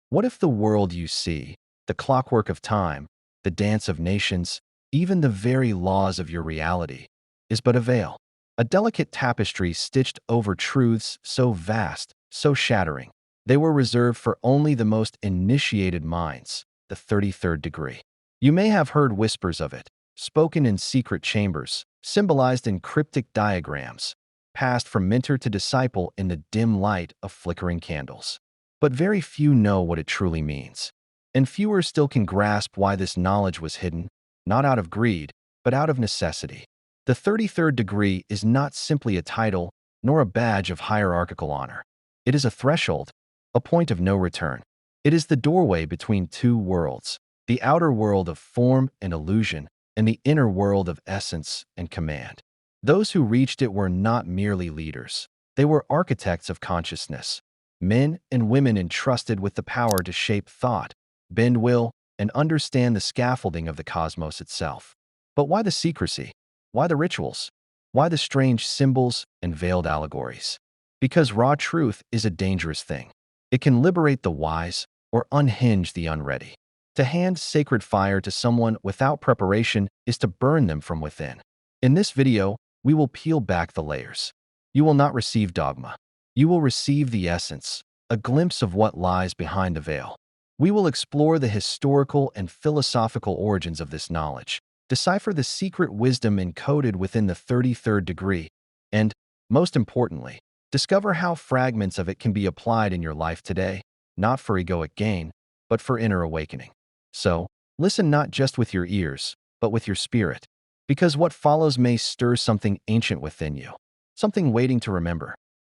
What if the world you see, the clockwork of time, the dance of nations, even the very laws of your reality, is but a veil, a delicate tapestry stitched over truths so vast, so shattering, they were reserved for only the most initiated minds, the 33rd degree. You may have heard whispers of it, spoken in secret chambers, symbolized in cryptic diagrams, passed from mentor to disciple in the dim light of flickering candles. But very few know what it truly means. And fewer still can grasp why this knowledge was hidden, not out of greed, but out of necessity. The 33rd degree is not simply a title, nor a badge of hierarchical honor. It is a threshold, a point of no return. It is the doorway between two worlds, the outer world of form and illusion, and the inner world of essence and command. Those who reached it were not merely leaders. They were architects of consciousness, men and women entrusted with the power to shape thought, bend will, and understand the scaffolding of the cosmos itself. But why the secrecy? Why the rituals? Why the strange symbols and veiled allegories? Because raw truth is a dangerous thing. It can liberate the wise or unhinge the unready. To hand sacred fire to someone without preparation is to burn them from within. In this video, we will peel back the layers. You will not receive dogma. You will receive the essence, a glimpse of what lies behind the veil. We will explore the historical and philosophical origins of this knowledge, decipher the secret wisdom encoded within the 33rd degree, and, most importantly, discover how fragments of it can be applied in your life today, not for egoic gain, but for inner awakening. So, listen not just with your ears, but with your spirit, because what follows may stir something ancient within you, something waiting to remember.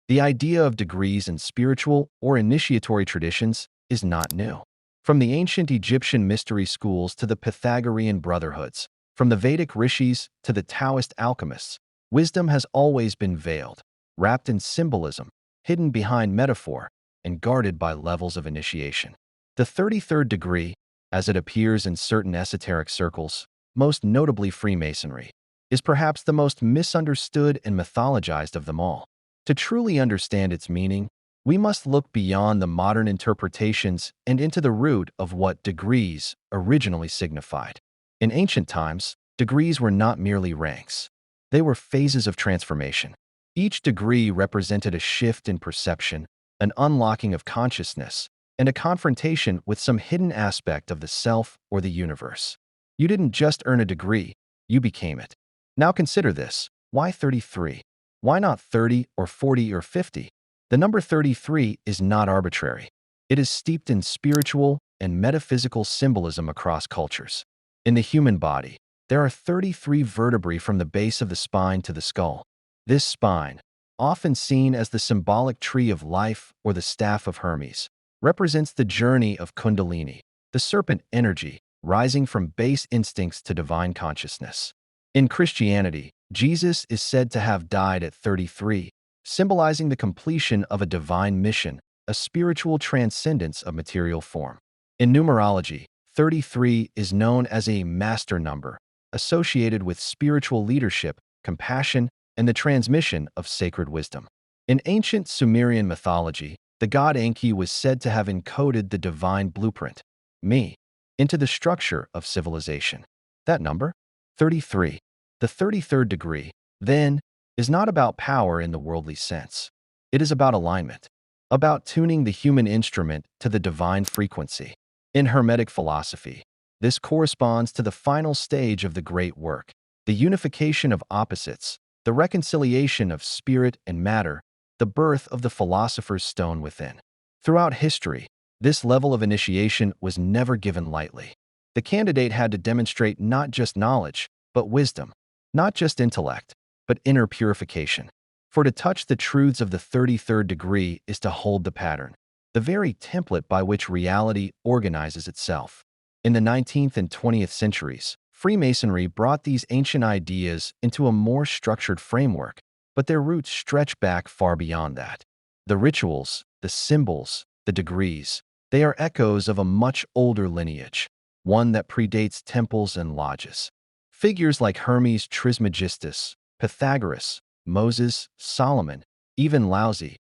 The idea of degrees in spiritual or initiatory traditions is not new. From the ancient Egyptian mystery schools to the Pythagorean brotherhoods, from the Vedic rishis to the Taoist alchemists, wisdom has always been veiled, wrapped in symbolism, hidden behind metaphor, and guarded by levels of initiation. The 33rd degree, as it appears in certain esoteric circles, most notably Freemasonry, is perhaps the most misunderstood and mythologized of them all. To truly understand its meaning, we must look beyond the modern interpretations and into the root of what degrees originally signified. In ancient times, degrees were not merely ranks. They were phases of transformation. Each degree represented a shift in perception, an unlocking of consciousness, and a confrontation with some hidden aspect of the self or the universe. You didn't just earn a degree, you became it. Now consider this. Why 33? Why not 30 or 40 or 50? The number 33 is not arbitrary. It is steeped in spiritual and metaphysical symbolism across cultures. In the human body, there are 33 vertebrae from the base of the spine to the skull. This spine, often seen as the symbolic tree of life or the staff of Hermes, represents the journey of Kundalini, the serpent energy rising from base instincts to divine consciousness. In Christianity, Jesus is said to have died at 33, symbolizing the completion of a divine mission, a spiritual transcendence of material form. In numerology, 33 is known as a master number, associated with spiritual leadership, compassion, and the transmission of sacred wisdom. In ancient Sumerian mythology, the god Enki was said to have encoded the divine blueprint, me, into the structure of civilization. That number, 33, the 33rd degree, then, is not about power in the worldly sense. It is about alignment, about tuning the human instrument to the divine frequency. In Hermetic philosophy, this corresponds to the final stage of the great work, the unification of opposites, the reconciliation of spirit and matter, the birth of the philosopher's stone within. Throughout history, this level of initiation was never given lightly. The candidate had to demonstrate not just knowledge, but wisdom, not just intellect, but inner purification. For to touch the truths of the 33rd degree is to hold the pattern, the very template by which reality organizes itself. In the 19th and 20th centuries, Freemasonry brought these ancient ideas into a more structured framework, but their roots stretch back far beyond that. The rituals, the symbols, the degrees, they are echoes of a much older lineage, one that predates temples and lodges. Figures like Hermes Trismegistus, Pythagoras, Moses, Solomon, even Laozi,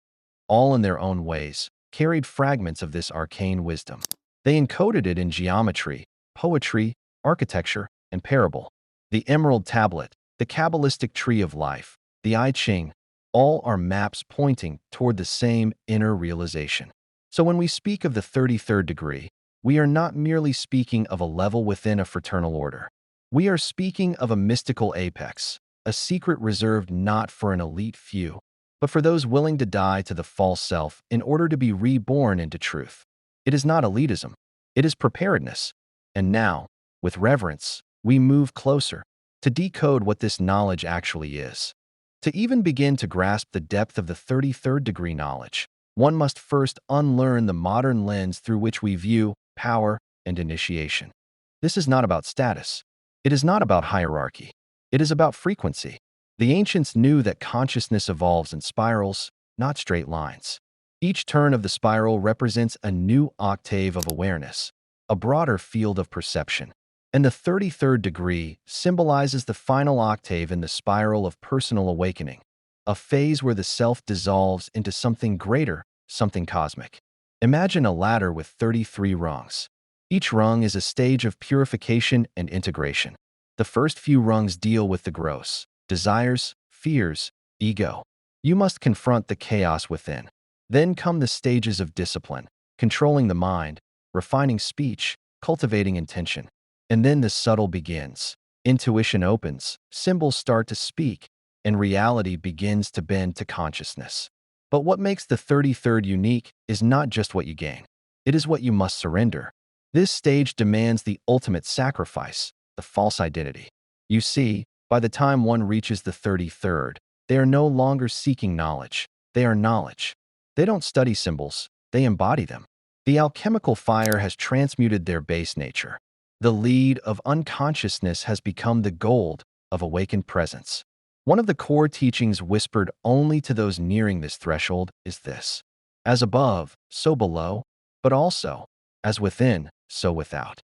all in their own ways, carried fragments of this arcane wisdom. They encoded it in geometry, poetry, architecture, and parable. The Emerald Tablet, the Kabbalistic Tree of Life, the I Ching, all are maps pointing toward the same inner realization. So when we speak of the 33rd degree, we are not merely speaking of a level within a fraternal order. We are speaking of a mystical apex, a secret reserved not for an elite few, but for those willing to die to the false self in order to be reborn into truth. It is not elitism, it is preparedness. And now, with reverence, we move closer to decode what this knowledge actually is. To even begin to grasp the depth of the 33rd degree knowledge, one must first unlearn the modern lens through which we view power and initiation. This is not about status. It is not about hierarchy. It is about frequency. The ancients knew that consciousness evolves in spirals, not straight lines. Each turn of the spiral represents a new octave of awareness, a broader field of perception. And the 33rd degree symbolizes the final octave in the spiral of personal awakening, a phase where the self dissolves into something greater, something cosmic. Imagine a ladder with 33 rungs. Each rung is a stage of purification and integration. The first few rungs deal with the gross, desires, fears, ego. You must confront the chaos within. Then come the stages of discipline, controlling the mind, refining speech, cultivating intention. And then the subtle begins. Intuition opens, symbols start to speak, and reality begins to bend to consciousness. But what makes the 33rd unique is not just what you gain. It is what you must surrender. This stage demands the ultimate sacrifice, the false identity. You see, by the time one reaches the 33rd, they are no longer seeking knowledge. They are knowledge. They don't study symbols, they embody them. The alchemical fire has transmuted their base nature. The lead of unconsciousness has become the gold of awakened presence. One of the core teachings whispered only to those nearing this threshold is this: as above, so below, but also, as within, so without.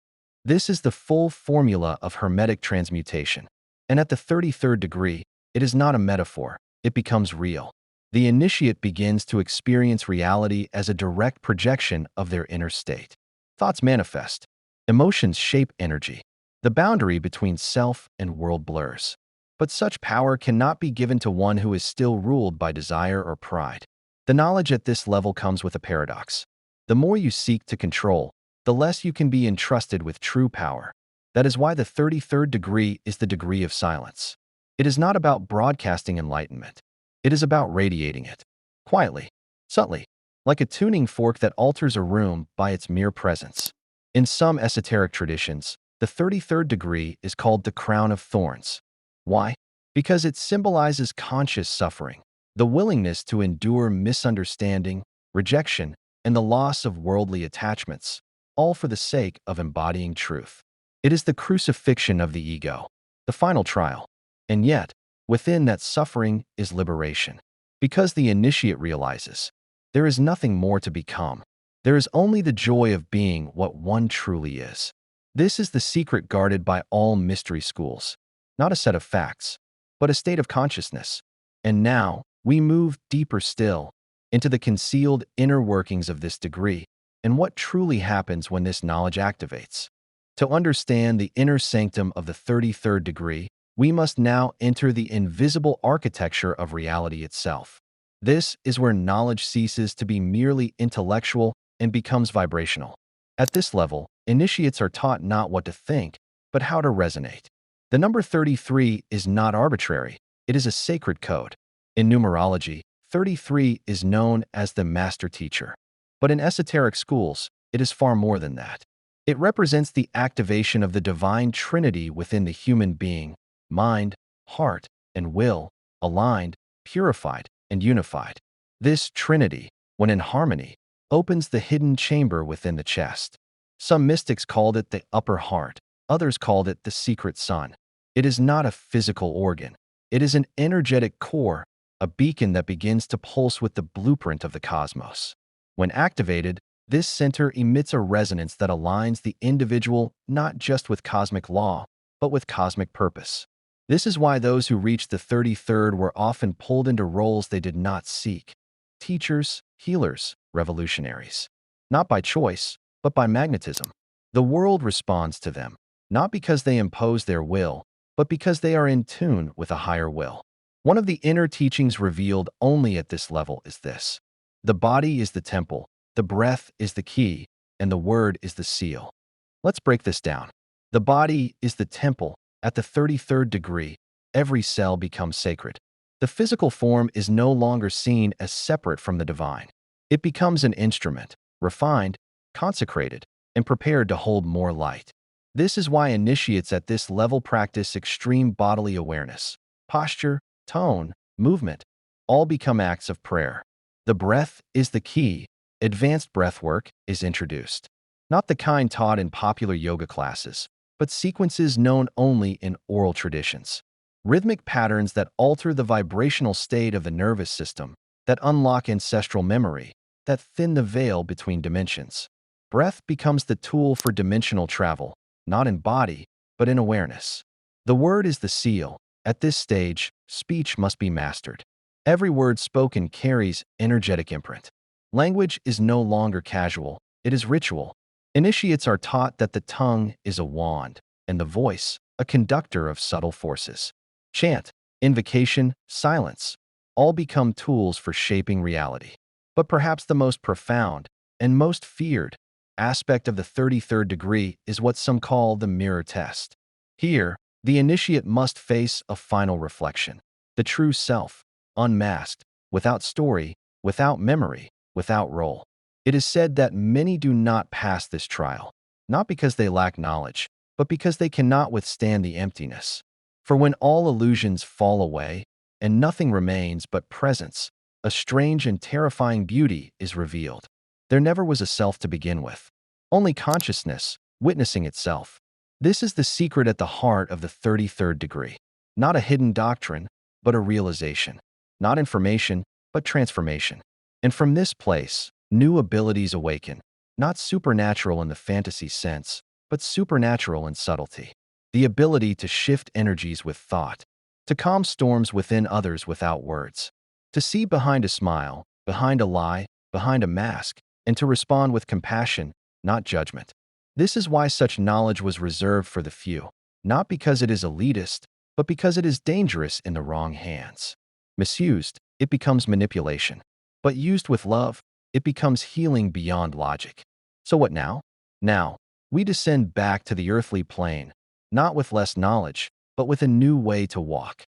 This is the full formula of hermetic transmutation. And at the 33rd degree, it is not a metaphor, it becomes real. The initiate begins to experience reality as a direct projection of their inner state. Thoughts manifest. Emotions shape energy. The boundary between self and world blurs. But such power cannot be given to one who is still ruled by desire or pride. The knowledge at this level comes with a paradox. The more you seek to control, the less you can be entrusted with true power. That is why the 33rd degree is the degree of silence. It is not about broadcasting enlightenment. It is about radiating it. Quietly, subtly, like a tuning fork that alters a room by its mere presence. In some esoteric traditions, the 33rd degree is called the crown of thorns. Why? Because it symbolizes conscious suffering, the willingness to endure misunderstanding, rejection, and the loss of worldly attachments, all for the sake of embodying truth. It is the crucifixion of the ego, the final trial. And yet, within that suffering is liberation. Because the initiate realizes, there is nothing more to become. There is only the joy of being what one truly is. This is the secret guarded by all mystery schools. Not a set of facts, but a state of consciousness. And now, we move deeper still into the concealed inner workings of this degree and what truly happens when this knowledge activates. To understand the inner sanctum of the 33rd degree, we must now enter the invisible architecture of reality itself. This is where knowledge ceases to be merely intellectual and becomes vibrational. At this level, initiates are taught not what to think, but how to resonate. The number 33 is not arbitrary, it is a sacred code. In numerology, 33 is known as the master teacher. But in esoteric schools, it is far more than that. It represents the activation of the divine trinity within the human being: mind, heart, and will, aligned, purified, and unified. This trinity, when in harmony, opens the hidden chamber within the chest. Some mystics called it the upper heart, others called it the secret sun. It is not a physical organ. It is an energetic core, a beacon that begins to pulse with the blueprint of the cosmos. When activated, this center emits a resonance that aligns the individual not just with cosmic law, but with cosmic purpose. This is why those who reached the 33rd were often pulled into roles they did not seek. teachers, healers, revolutionaries. Not by choice, but by magnetism. The world responds to them, not because they impose their will, but because they are in tune with a higher will. One of the inner teachings revealed only at this level is this: the body is the temple, the breath is the key, and the word is the seal. Let's break this down. The body is the temple. At the 33rd degree, every cell becomes sacred. The physical form is no longer seen as separate from the divine. It becomes an instrument, refined, consecrated, and prepared to hold more light. This is why initiates at this level practice extreme bodily awareness. Posture, tone, movement, all become acts of prayer. The breath is the key. Advanced breath work is introduced. Not the kind taught in popular yoga classes, but sequences known only in oral traditions. Rhythmic patterns that alter the vibrational state of the nervous system, that unlock ancestral memory, that thin the veil between dimensions. Breath becomes the tool for dimensional travel, not in body, but in awareness. The word is the seal. At this stage, speech must be mastered. Every word spoken carries energetic imprint. Language is no longer casual, it is ritual. Initiates are taught that the tongue is a wand, and the voice, a conductor of subtle forces. Chant, invocation, silence, all become tools for shaping reality. But perhaps the most profound and most feared aspect of the 33rd degree is what some call the mirror test. Here, the initiate must face a final reflection. The true self, unmasked, without story, without memory, without role. It is said that many do not pass this trial, not because they lack knowledge, but because they cannot withstand the emptiness. For when all illusions fall away, and nothing remains but presence, a strange and terrifying beauty is revealed. There never was a self to begin with, only consciousness, witnessing itself. This is the secret at the heart of the 33rd degree. Not a hidden doctrine, but a realization. Not information, but transformation. And from this place, new abilities awaken, not supernatural in the fantasy sense, but supernatural in subtlety. The ability to shift energies with thought, to calm storms within others without words, to see behind a smile, behind a lie, behind a mask, and to respond with compassion, not judgment. This is why such knowledge was reserved for the few, not because it is elitist, but because it is dangerous in the wrong hands. Misused, it becomes manipulation. But used with love, it becomes healing beyond logic. So what now? Now, we descend back to the earthly plane, not with less knowledge, but with a new way to walk.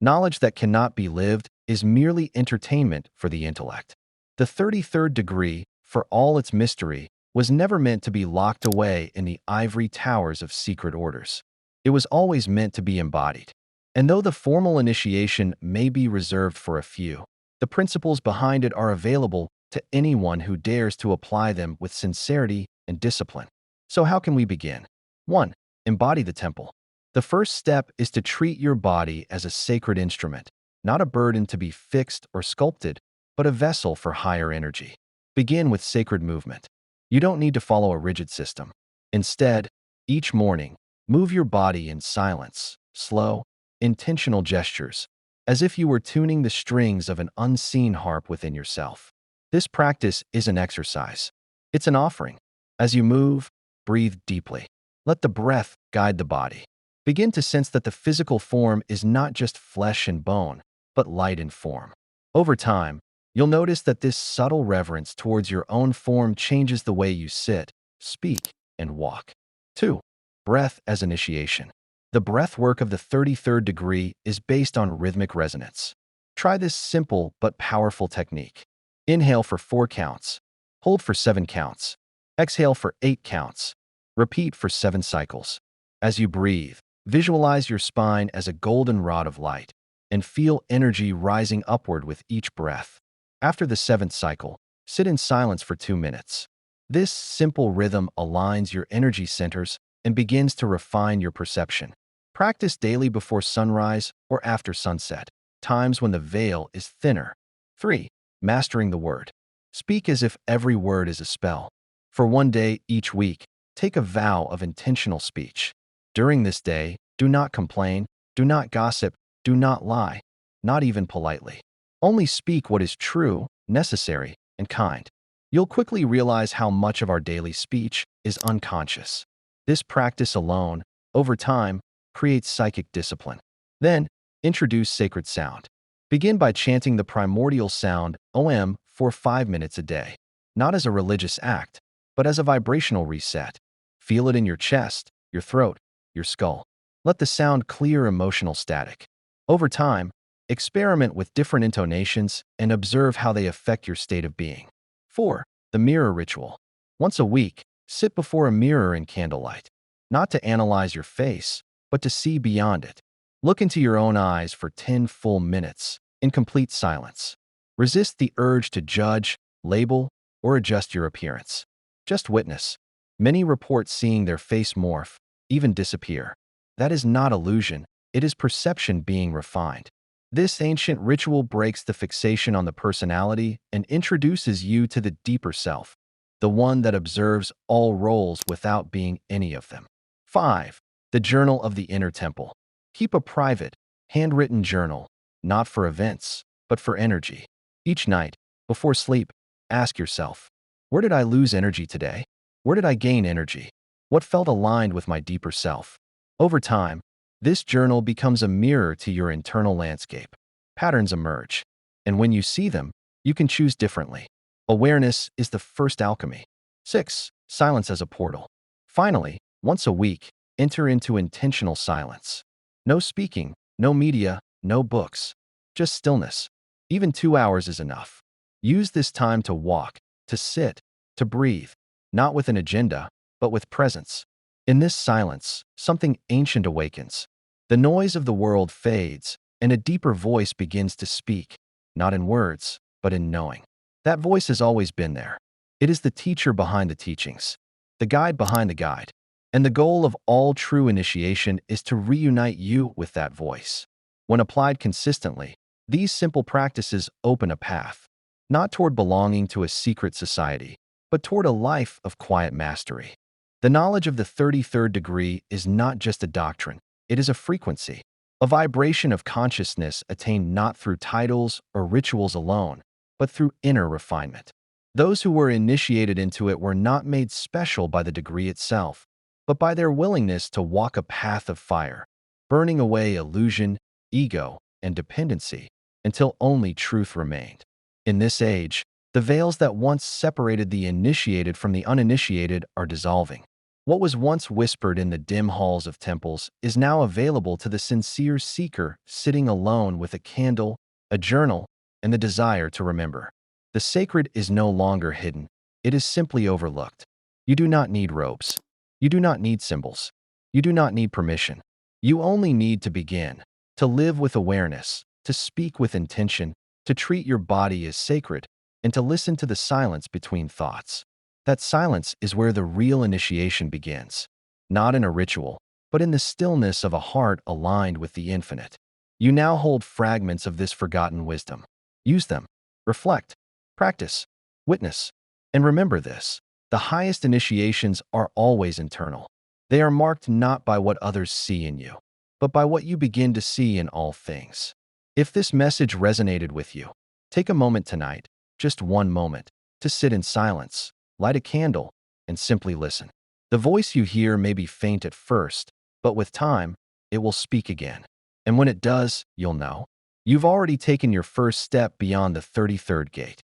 Knowledge that cannot be lived is merely entertainment for the intellect. The 33rd degree, for all its mystery, was never meant to be locked away in the ivory towers of secret orders. It was always meant to be embodied. And though the formal initiation may be reserved for a few, the principles behind it are available to anyone who dares to apply them with sincerity and discipline. So how can we begin? 1. Embody the temple. The first step is to treat your body as a sacred instrument, not a burden to be fixed or sculpted, but a vessel for higher energy. Begin with sacred movement. You don't need to follow a rigid system. Instead, each morning, move your body in silence, slow, intentional gestures, as if you were tuning the strings of an unseen harp within yourself. This practice is an exercise. It's an offering. As you move, breathe deeply. Let the breath guide the body. Begin to sense that the physical form is not just flesh and bone, but light and form. Over time, you'll notice that this subtle reverence towards your own form changes the way you sit, speak, and walk. 2. Breath as initiation. The breath work of the 33rd degree is based on rhythmic resonance. Try this simple but powerful technique. Inhale for 4 counts. Hold for 7 counts. Exhale for 8 counts. Repeat for 7 cycles. As you breathe, visualize your spine as a golden rod of light and feel energy rising upward with each breath. After the 7th cycle, sit in silence for 2 minutes. This simple rhythm aligns your energy centers and begins to refine your perception. Practice daily before sunrise or after sunset, times when the veil is thinner. 3. Mastering the word. Speak as if every word is a spell. For 1 day each week, take a vow of intentional speech. During this day, do not complain, do not gossip, do not lie, not even politely. Only speak what is true, necessary, and kind. You'll quickly realize how much of our daily speech is unconscious. This practice alone, over time, creates psychic discipline. Then, introduce sacred sound. Begin by chanting the primordial sound, OM, for 5 minutes a day. Not as a religious act, but as a vibrational reset. Feel it in your chest, your throat, your skull. Let the sound clear emotional static. Over time, experiment with different intonations and observe how they affect your state of being. 4. The mirror ritual. Once a week, sit before a mirror in candlelight. Not to analyze your face, but to see beyond it. Look into your own eyes for 10 full minutes, in complete silence. Resist the urge to judge, label, or adjust your appearance. Just witness. Many report seeing their face morph, even disappear. That is not illusion, it is perception being refined. This ancient ritual breaks the fixation on the personality and introduces you to the deeper self, the one that observes all roles without being any of them. 5. The journal of the inner temple. Keep a private, handwritten journal, not for events, but for energy. Each night, before sleep, ask yourself, where did I lose energy today? Where did I gain energy? What felt aligned with my deeper self? Over time, this journal becomes a mirror to your internal landscape. Patterns emerge, and when you see them, you can choose differently. Awareness is the first alchemy. 6. Silence as a portal. Finally, once a week, enter into intentional silence. No speaking, no media, no books. Just stillness. Even 2 hours is enough. Use this time to walk, to sit, to breathe, not with an agenda, but with presence. In this silence, something ancient awakens. The noise of the world fades, and a deeper voice begins to speak, not in words, but in knowing. That voice has always been there. It is the teacher behind the teachings, the guide behind the guide, and the goal of all true initiation is to reunite you with that voice. When applied consistently, these simple practices open a path, not toward belonging to a secret society, but toward a life of quiet mastery. The knowledge of the 33rd degree is not just a doctrine, it is a frequency, a vibration of consciousness attained not through titles or rituals alone, but through inner refinement. Those who were initiated into it were not made special by the degree itself, but by their willingness to walk a path of fire, burning away illusion, ego, and dependency until only truth remained. In this age, the veils that once separated the initiated from the uninitiated are dissolving. What was once whispered in the dim halls of temples is now available to the sincere seeker sitting alone with a candle, a journal, and the desire to remember. The sacred is no longer hidden. It is simply overlooked. You do not need robes. You do not need symbols. You do not need permission. You only need to begin, to live with awareness, to speak with intention, to treat your body as sacred, and to listen to the silence between thoughts. That silence is where the real initiation begins, not in a ritual, but in the stillness of a heart aligned with the infinite. You now hold fragments of this forgotten wisdom. Use them, reflect, practice, witness, and remember this. The highest initiations are always internal. They are marked not by what others see in you, but by what you begin to see in all things. If this message resonated with you, take a moment tonight, just one moment, to sit in silence, light a candle, and simply listen. The voice you hear may be faint at first, but with time, it will speak again. And when it does, you'll know. You've already taken your first step beyond the 33rd gate.